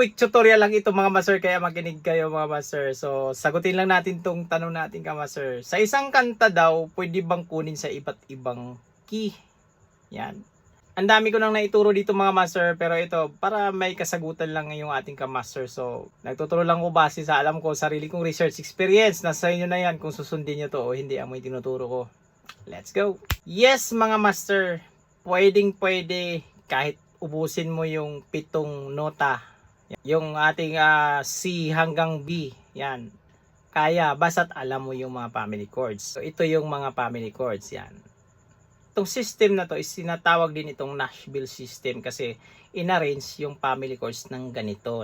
quick tutorial lang ito mga master, kaya makinig kayo mga master. So, sagutin lang natin tong tanong natin ka master. Sa isang kanta daw, pwede bang kunin sa iba't ibang key? Yan. Ang dami ko nang naituro dito mga master, pero ito, para may kasagutan lang yung ating ka master. So, nagtuturo lang ko base sa alam ko, sarili kong research experience. Nasa inyo na yan kung susundin nyo to o hindi ang may tinuturo ko. Let's go! Yes mga master, pwedeng pwede kahit ubusin mo yung 7 nota. Yung ating C hanggang B, yan. Kaya, basta't alam mo yung mga family chords. So, ito yung mga family chords, yan. Itong system na to is sinatawag din itong Nashville system kasi inarrange yung family chords ng ganito.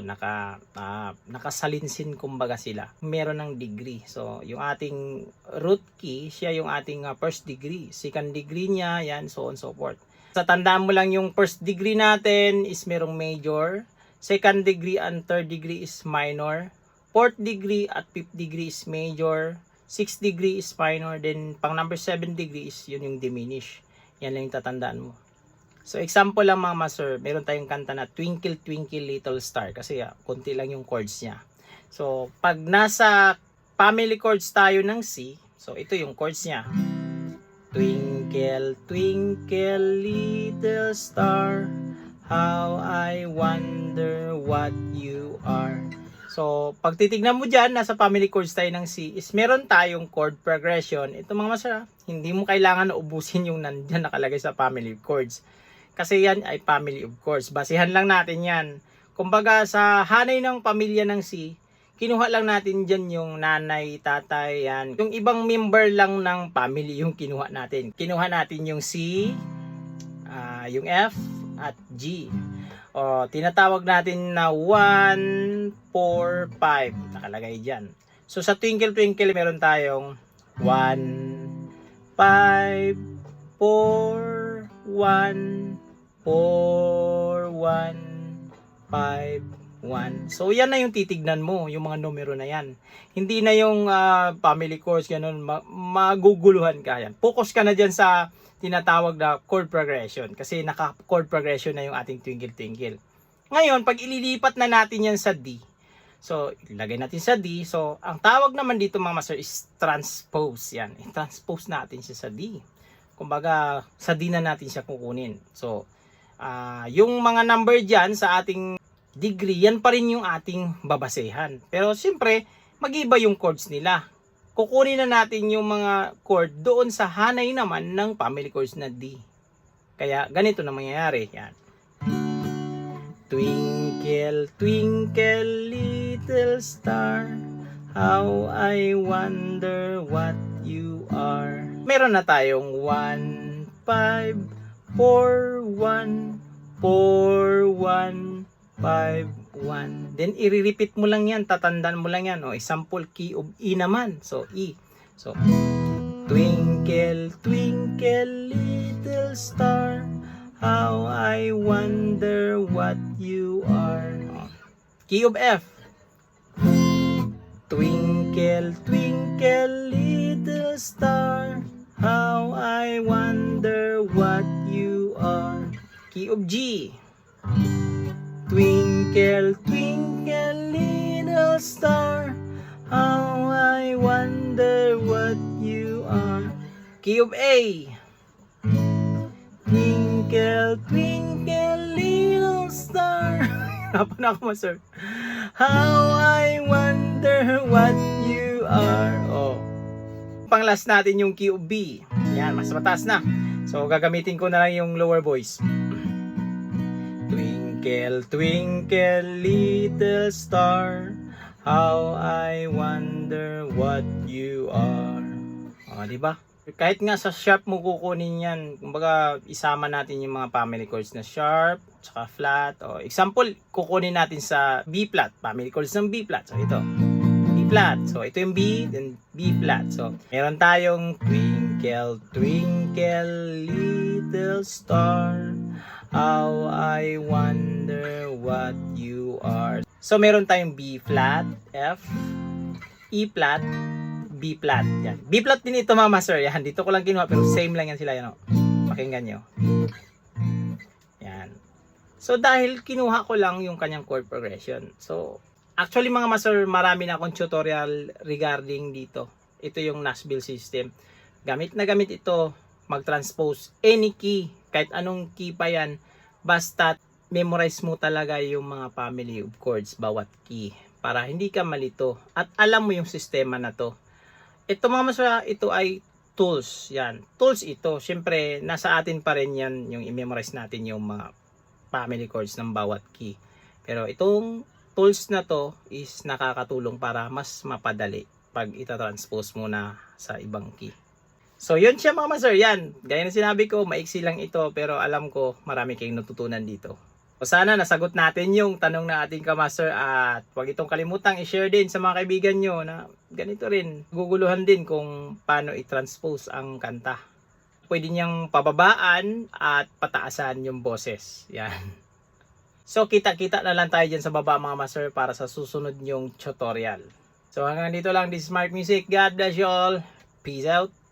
Nakasalinsin kumbaga sila. Meron ng degree. So, yung ating root key, siya yung ating first degree. Second degree niya, yan, so on so forth. Sa tandaan mo lang yung first degree natin is merong major. Second degree and third degree is minor. Fourth degree at fifth degree is major. Sixth degree is minor. Then pang number 7 degree is yun yung diminish. Yan lang yung tatandaan mo. So example lang mga master, meron tayong kanta na Twinkle Twinkle Little Star. Kasi konti lang yung chords niya. So pag nasa family chords tayo ng C, so ito yung chords niya. Twinkle Twinkle Little Star, how I wonder what you are. So, pag titignan mo dyan, nasa family chords tayo ng C, is meron tayong chord progression. Ito mga master, hindi mo kailangan na ubusin yung nandyan nakalagay sa family chords. Kasi yan ay family of chords. Basihan lang natin yan. Kumbaga, sa hanay ng pamilya ng C, kinuha lang natin dyan yung nanay, tatay, yan. Yung ibang member lang ng family yung kinuha natin. Kinuha natin yung C, yung F, at G. O, tinatawag natin na 1, 4, 5. Nakalagay dyan. So, sa Twinkle Twinkle, meron tayong 1, 5, 4, 1, 4, 1, 5, 1. So, yan na yung titignan mo, yung mga numero na yan. Hindi na yung family chords, ganun, maguguluhan ka yan. Focus ka na dyan sa tinatawag na chord progression kasi naka-chord progression na yung ating Twinkle Twinkle. Ngayon, pag ililipat na natin yan sa D, so ilagay natin sa D, so ang tawag naman dito mga master is transpose yan. I-transpose natin siya sa D. Kumbaga, sa D na natin siya kukunin. So, yung mga number dyan sa ating degree, yan pa rin yung ating babasehan. Pero siyempre, mag-iba yung chords nila. Kukunin na natin yung mga chord doon sa hanay naman ng family chords na D. Kaya ganito na mangyayari. Yan. Twinkle, twinkle, little star, how I wonder what you are. Meron na tayong 1, 5, 4, 1, 4, 1, 5, 1. Then, i-repeat mo lang yan. Tatandaan mo lang yan. O, example, key of E naman. So, E. So, twinkle, twinkle, little star, how I wonder what you are. O, key of F. Twinkle, twinkle, little star, how I wonder what you are. Key of G. Twinkle, twinkle, little star, how I wonder what you are. Key of A. Twinkle, twinkle, little star. Hirapan ako master. How I wonder what you are. Oh. Pang last natin yung key of B. Yan, mas mataas na. So, gagamitin ko na lang yung lower voice. Twinkle, twinkle, little star, how I wonder what you are. Diba? Kahit nga sa sharp mo kukunin yan, kumbaga isama natin yung mga family chords na sharp, saka flat. Example, kukunin natin sa B flat, family chords ng B flat. So ito, B flat. So ito yung B, then B flat. So meron tayong twinkle, twinkle, little star, how I wonder what you are. So meron tayong B flat, F, E flat, B flat. Yan. B flat din ito mga master. Yan. Dito ko lang kinuha pero same lang yan sila. Yan, pakinggan nyo. Yan. So dahil kinuha ko lang yung kanyang chord progression. So actually mga master, marami na akong tutorial regarding dito. Ito yung Nashville system. Gamit na gamit ito mag-transpose any key, kahit anong key pa yan, basta memorize mo talaga yung mga family of chords, bawat key, para hindi ka malito at alam mo yung sistema na to. Ito mga master, ito ay tools, yan. Tools ito, syempre nasa atin pa rin yan, yung i-memorize natin yung mga family chords ng bawat key. Pero itong tools na to is nakakatulong para mas mapadali pag ita-transpose mo na sa ibang key. So yun siya mga master, yan. Gaya na sinabi ko, maiksi lang ito pero alam ko marami kayong natutunan dito. O sana nasagot natin yung tanong na ating kamaster at huwag itong kalimutang i-share din sa mga kaibigan nyo na ganito rin. Guguluhan din kung paano i-transpose ang kanta. Pwede niyang pababaan at pataasan yung boses. Yan. So kita-kita na lang tayo dyan sa baba mga master para sa susunod yung tutorial. So hanggang dito lang, this is Mark Music. God bless you all. Peace out.